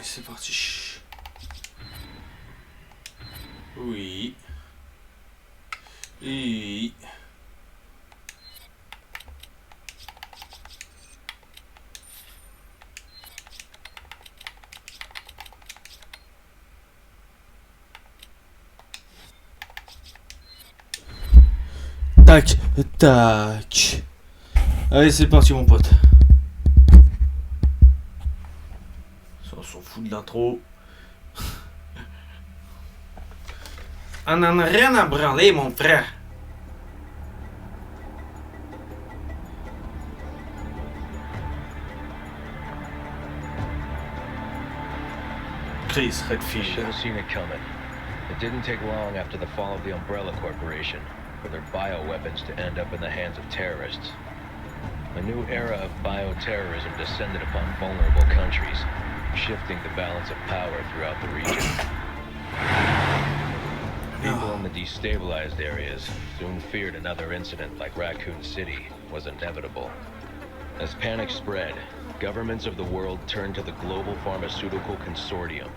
c'est parti. Oui. Oui. Tac, tac. Allez, c'est parti, mon pote. Ça, on s'en fout de l'intro. On n'en a rien à branler, mon frère. Chris Redfield. Should have seen it coming. It didn't take long after the fall of the Umbrella Corporation for their bioweapons to end up in the hands of terrorists. A new era of bioterrorism descended upon vulnerable countries, shifting the balance of power throughout the region. People in the destabilized areas soon feared another incident like Raccoon City was inevitable. As panic spread, governments of the world turned to the Global Pharmaceutical Consortium,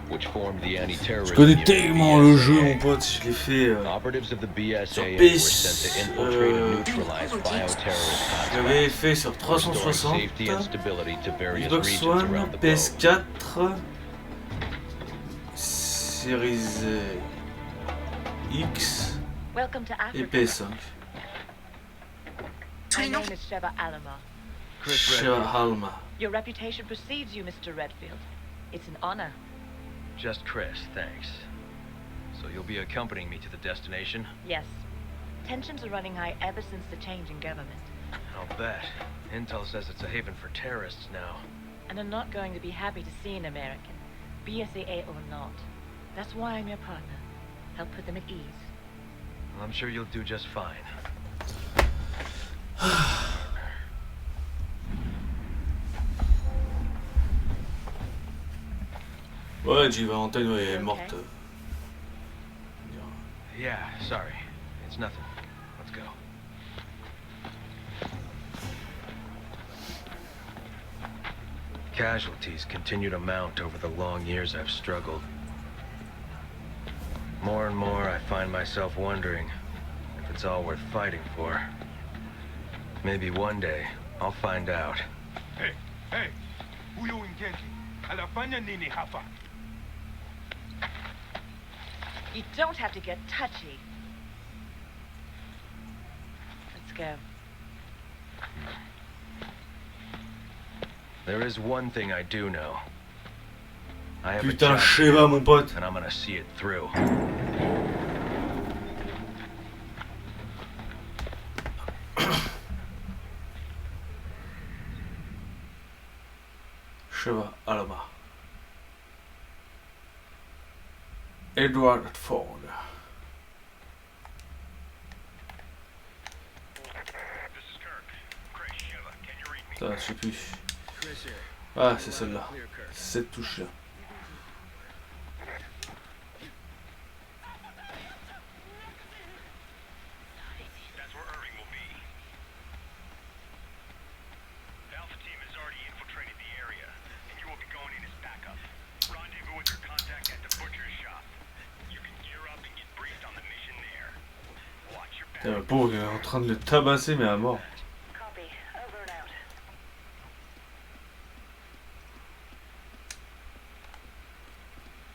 which formed the anti-terrorism. Je connais tellement le jeu, mon pote, je l'ai fait. Operatives of the BSAA PS, were sent to infiltrate and neutralize bioterrorist je l'avais hotspots, fait sur restoring 360, safety and stability to various Xbox regions One, around the globe. PS4, Series X Welcome to et Africa. PS5. My name is Sheva Alama. Halma. Your reputation precedes you, Mr. Redfield. It's an honor. Just Chris, thanks. So you'll be accompanying me to the destination? Yes. Tensions are running high ever since the change in government. I'll bet. Intel says it's a haven for terrorists now. And I'm not going to be happy to see an American, BSAA or not. That's why I'm your partner. Help put them at ease. Well, I'm sure you'll do just fine. Ouais, Jill Valentine ouais, elle est morte. Yeah, sorry. It's nothing. Let's go. Casualties continue to mount over the long years I've struggled. More and more, I find myself wondering if it's all worth fighting for. Maybe one day, I'll find out. Hey, hey! Huyo Ngenzi anafanya nini hapa? You don't have to get touchy. Let's go. There is one thing I do know. I have a Putain, job to Sheva, do, mon pote. and I'm gonna see it through. Sheva Alma. Edward Ford. Putain, je sais plus. Ah, c'est celle-là. Cette touche-là. Putain, le pauvre, il est en train de le tabasser, mais à mort.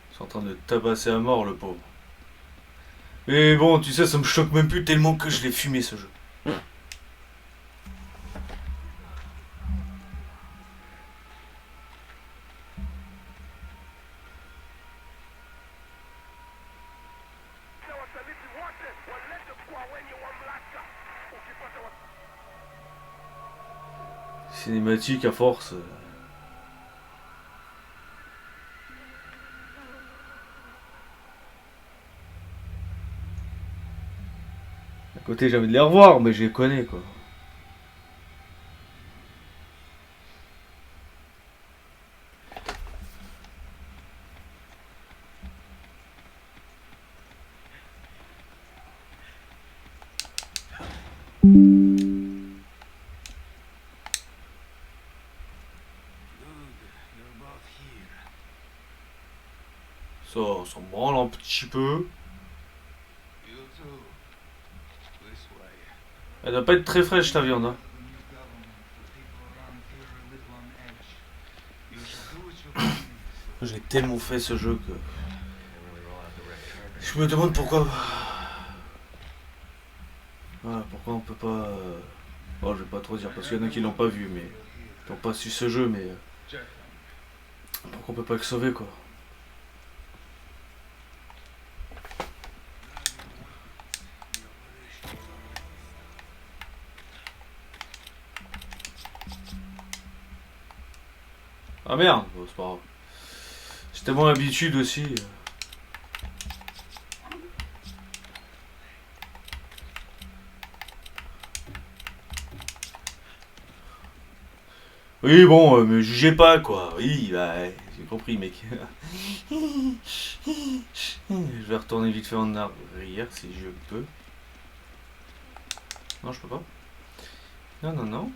Ils sont en train de le tabasser à mort, le pauvre. Mais bon, tu sais, ça me choque même plus tellement que je l'ai fumé, ce jeu. Cinématique à force. À côté, j'ai envie de les revoir, mais je les connais, quoi. Ça, on s'en branle un petit peu. Elle doit pas être très fraîche ta viande, hein. J'ai tellement fait ce jeu que... Je me demande pourquoi... Voilà, pourquoi on peut pas... Oh, je vais pas trop dire, parce qu'il y en a qui l'ont pas vu, mais... Qui n'ont pas su ce jeu, mais... Pourquoi on peut pas le sauver, quoi. Ah merde, bon, c'est pas grave. J'ai tellement l'habitude aussi. Oui, bon, me jugez pas, quoi. Oui, bah, j'ai compris, mec. Je vais retourner vite fait en arrière si je peux. Non, je peux pas. Non, non, non.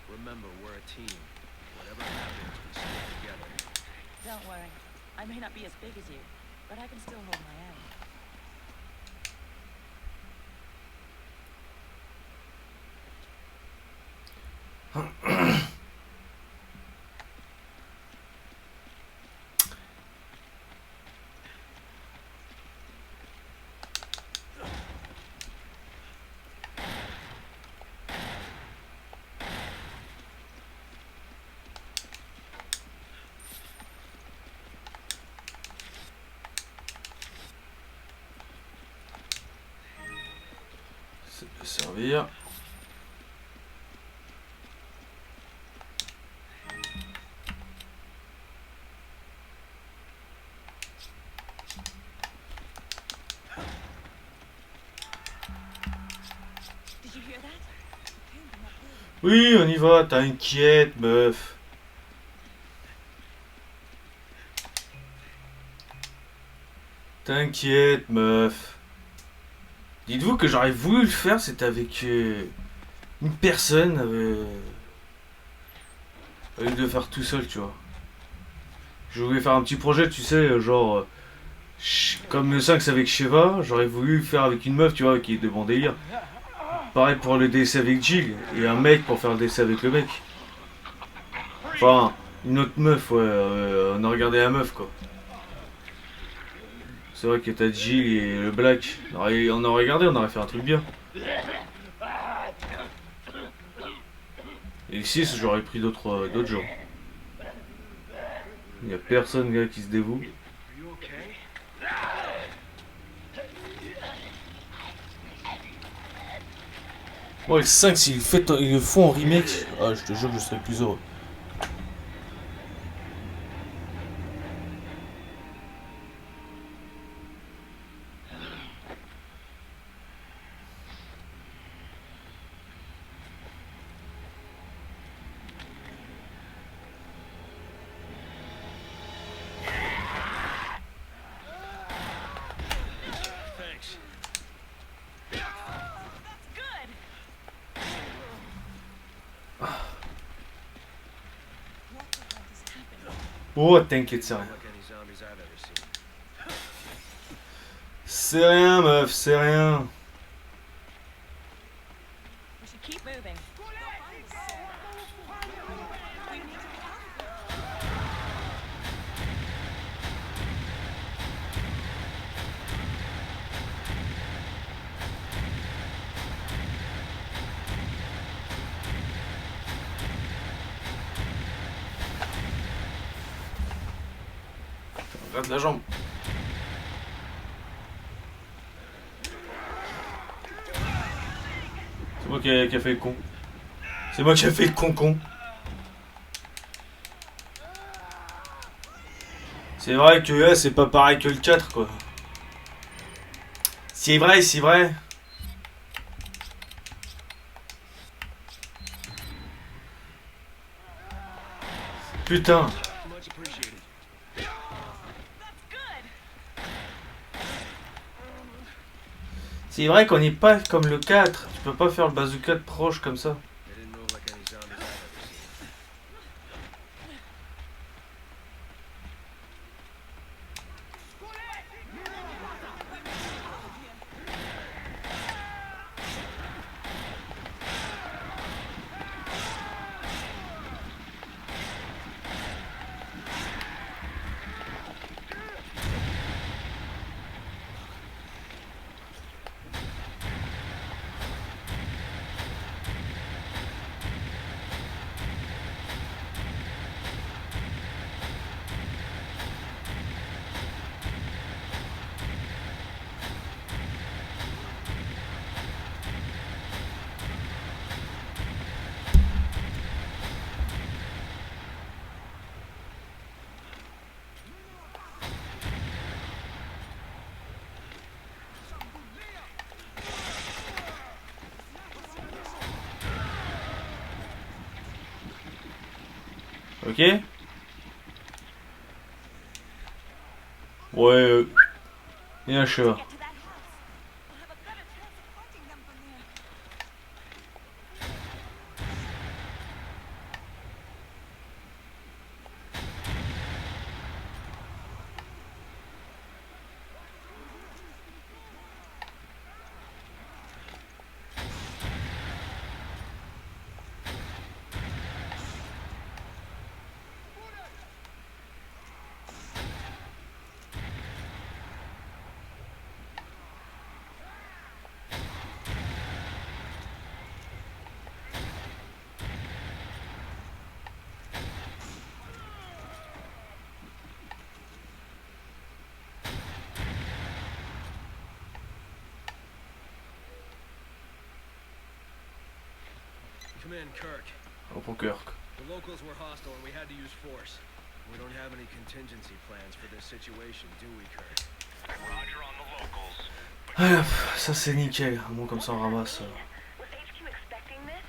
Remember, we're a team. Whatever happens, we stick together. Don't worry. I may not be as big as you, but I can still hold my own. Ça peut servir. Did you hear that? Oui, on y va, t'inquiète, meuf. T'inquiète, meuf. Dites-vous que j'aurais voulu le faire, c'était avec une personne, au lieu de le faire tout seul, tu vois. Je voulais faire un petit projet, tu sais, genre... comme le 5 c'est avec Sheva, j'aurais voulu le faire avec une meuf, tu vois, qui est de bon délire. Pareil pour le DC avec Jill, et un mec pour faire le DC avec le mec. Enfin, une autre meuf, ouais, on a regardé la meuf, quoi. C'est vrai que t'as Jill et le Black. On aurait regardé, on aurait fait un truc bien. Et le 6, j'aurais pris d'autres gens. Il n'y a personne, gars, qui se dévoue. Bon, le 5, s'ils le font en remake, ah, je te jure que je serais plus heureux. Oh, t'inquiète, c'est rien. C'est rien, meuf, c'est rien. We should keep moving. Regarde la jambe. C'est moi qui a fait le con. C'est moi qui a fait le con. C'est vrai que là, c'est pas pareil que le 4, quoi. C'est vrai, c'est vrai. Putain. C'est vrai qu'on n'est pas comme le 4. Tu peux pas faire le bazooka de proche comme ça. They didn't move like any zombies I've ever seen. Ok. Ouais. Il y a un cheval. Get to that house. We'll have a better chance of pointing them from there. Command Kirk. Oh, pour Kirk. The locals were hostile and we had to use force. We don't have any contingency plans for this situation, do we, Kirk? Roger on the locals. Ah, ça c'est nickel. Un mot comme ça on ramasse. Was HQ expecting this?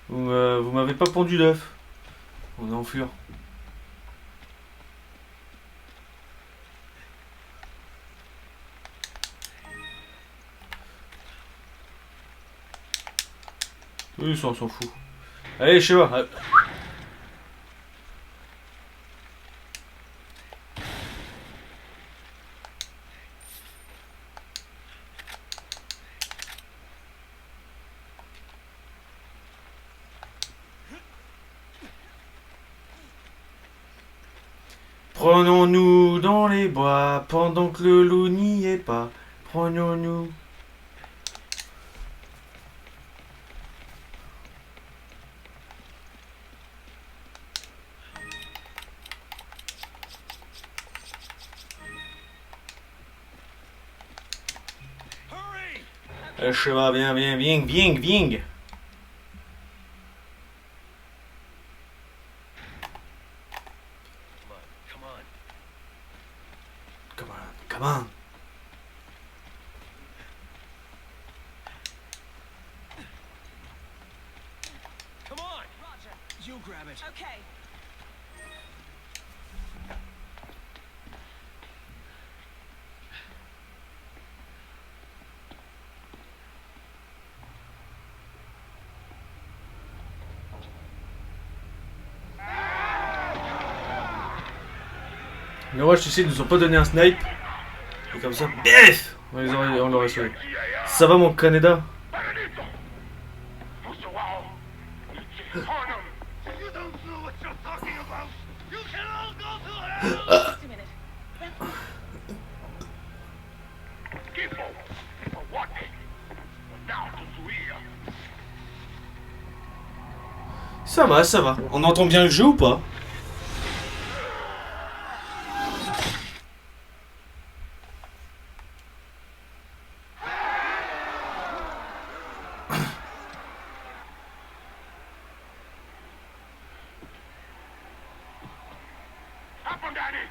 Vous m'avez pas pondu d'œuf. On est en fur. Oui, ça on s'en fout. Allez, chez moi. Prenons-nous dans les bois pendant que le loup n'y est pas. Prenons-nous. Le cheval, viens. Come on. Come on. Come on! Roger. You grab it. Okay. Mais ouais, tu sais, ils nous ont pas donné un snipe. Et comme ça, BF on l'aurait sauvé. Ça va mon Canada? Benedito! Musawao! Ichihanum! You don't know what you're talking about! You can all go to hell! Just a minute. Kifo! For what? Now to Zuia! Ça va. On entend bien le jeu ou pas? Happen, Daddy!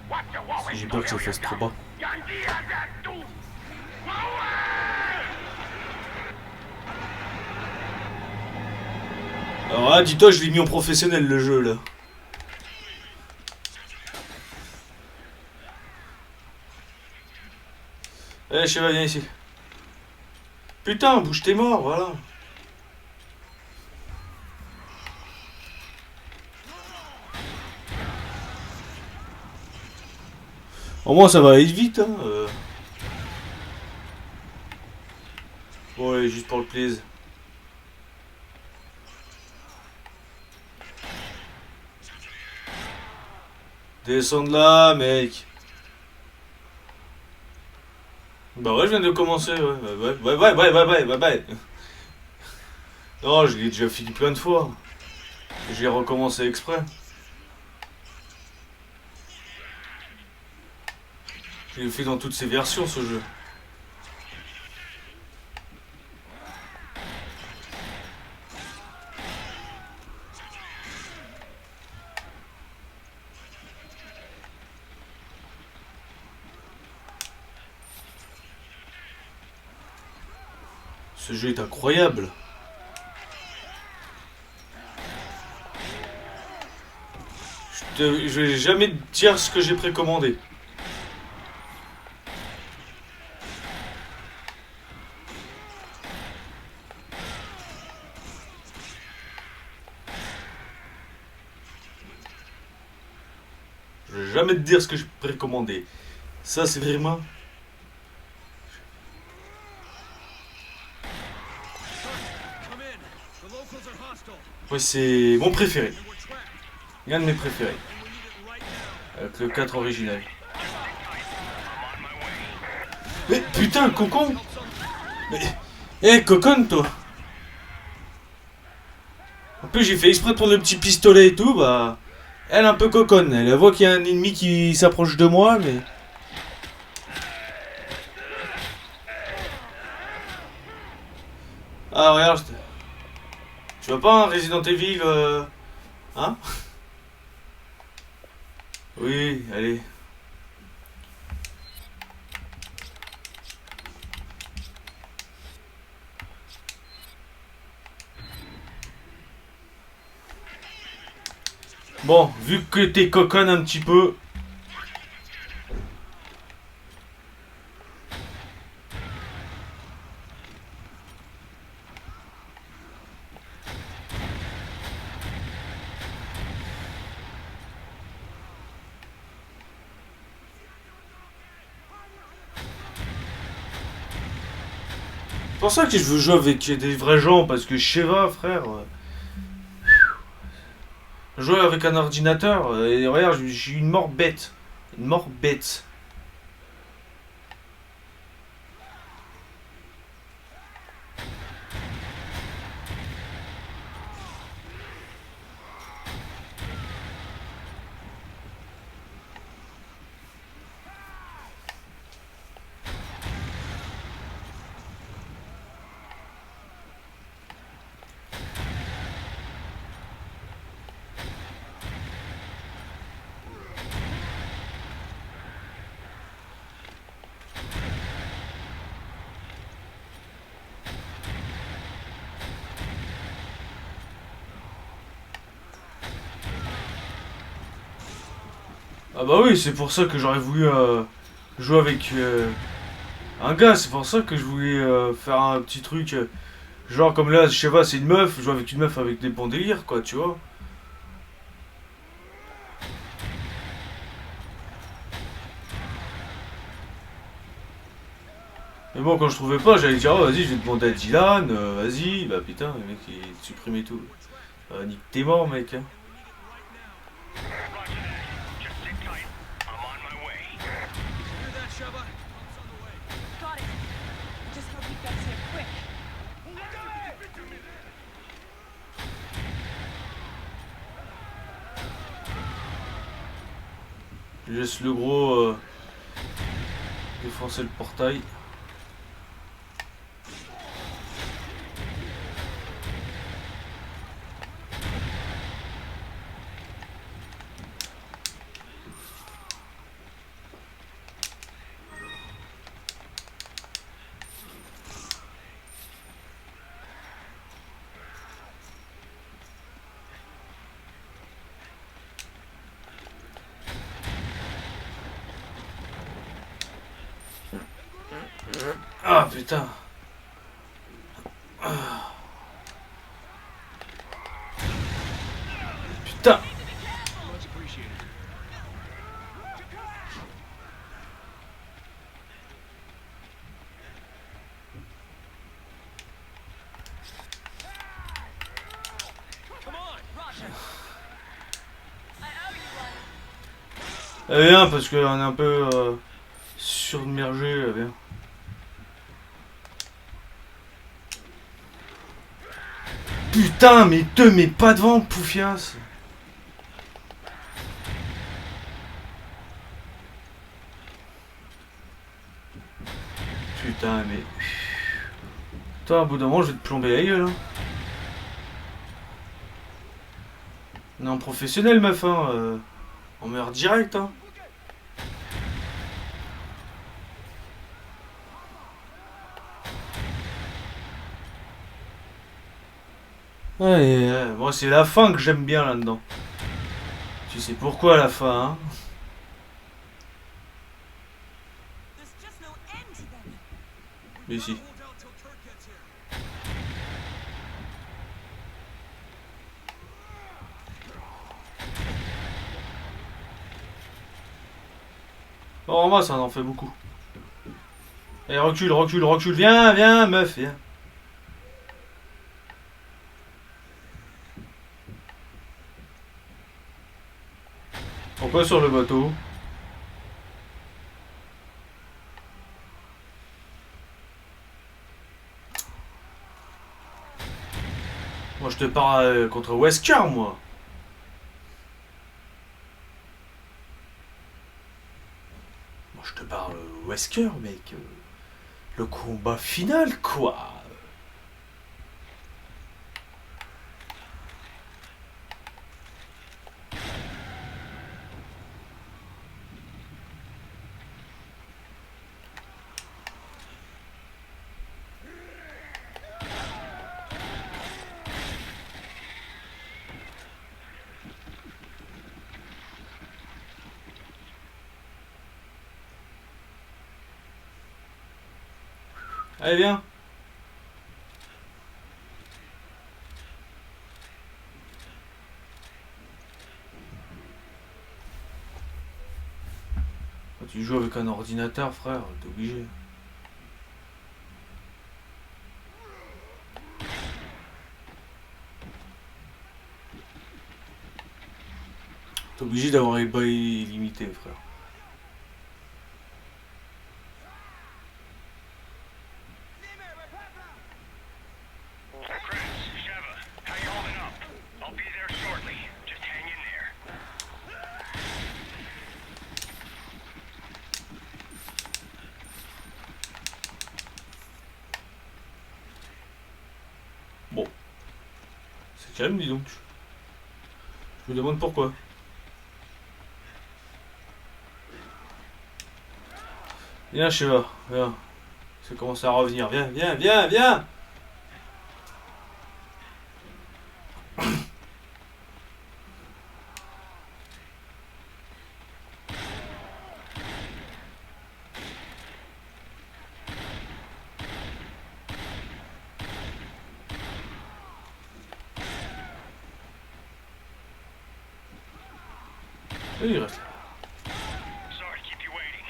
What? What? J'ai peur que ça fasse trop bas. Alors là, dis-toi, je l'ai mis en professionnel le jeu là. Eh, Sheva, viens ici. Putain, bouge tes morts, voilà. Au moins, ça va aller vite, hein. Bon, allez, juste pour le plaisir. Descends de là, mec. Bah ouais, je viens de commencer, ouais. Non, je l'ai déjà fini plein de fois. J'ai recommencé exprès. Je l'ai fait dans toutes ses versions, ce jeu. Ce jeu est incroyable. Je vais jamais te dire ce que j'ai précommandé. Je vais jamais te dire ce que j'ai précommandé. Ça, c'est vraiment... Ouais, c'est mon préféré. Un de mes préférés. Avec le 4 original. Mais putain, cocon! Mais... Eh, cocon, toi! En plus, j'ai fait exprès de prendre le petit pistolet et tout, bah... Elle est un peu coconne. Elle voit qu'il y a un ennemi qui s'approche de moi, mais... Ah, regarde. Tu vois pas un Resident Evil, hein? Oui, allez. Bon, vu que t'es coconne un petit peu... C'est pour ça que je veux jouer avec des vrais gens, parce que Sheva, frère... Jouer avec un ordinateur, et regarde, j'ai une mort bête. Une mort bête. Ah bah oui, c'est pour ça que j'aurais voulu jouer avec un gars, c'est pour ça que je voulais faire un petit truc, genre comme là, je sais pas, c'est une meuf, jouer avec une meuf avec des bons délires, quoi, tu vois. Mais bon, quand je trouvais pas, j'allais dire, oh, vas-y, je vais demander à Dylan, vas-y, bah putain, le mec, il supprimait tout. Nique t'es mort, mec, hein. Just sit tight. I'm on my way. Hear that, Sheva? Pump's on the way. Got it. Just hope he gets here quick. Je laisse le gros défoncer le portail. Ah putain. Ah. Putain. Much appreciated. Come on. Viens, parce qu'on est un peu submergé, viens. Putain, mais te mets pas devant, poufias. Putain, mais... Toi, à bout d'un moment, je vais te plomber la gueule, hein. Non, professionnel, meuf, hein. On meurt direct, hein. Ouais, moi, c'est la fin que j'aime bien là-dedans. Tu sais pourquoi la fin, hein? There's just no end to them. Mais ici. Hold out till Kirk gets here. Oh, en moi, ça en fait beaucoup. Allez, recule, recule, recule. Viens, viens, meuf, viens. Pourquoi sur le bateau? Moi, je te parle contre Wesker, moi. Moi, je te parle Wesker, mec. Le combat final, quoi. Allez, viens. Quand tu joues avec un ordinateur, frère, t'es obligé. T'es obligé d'avoir les bails illimités, frère. Chris, Sheva, how you holding up? I'll be there shortly. Just hang in there. Bon. C'est calme, dis donc. Je me demande pourquoi. Viens, Sheva, viens. Ça commence à revenir. Viens, viens, viens, viens. Et il reste là. Sorry to keep you waiting.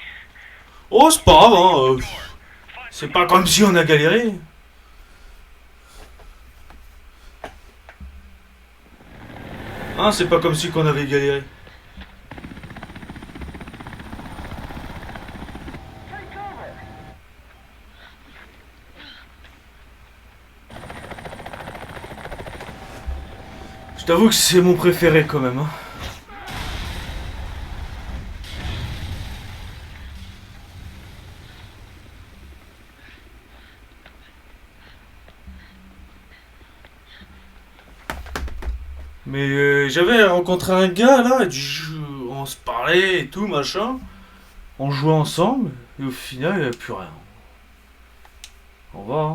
Oh, c'est pas grave, hein. C'est pas comme si on a galéré. Hein, c'est pas comme si qu'on avait galéré. Je t'avoue que c'est mon préféré quand même, hein. Mais j'avais rencontré un gars là, on se parlait et tout, machin. On jouait ensemble, et au final, il n'y a plus rien. Au revoir.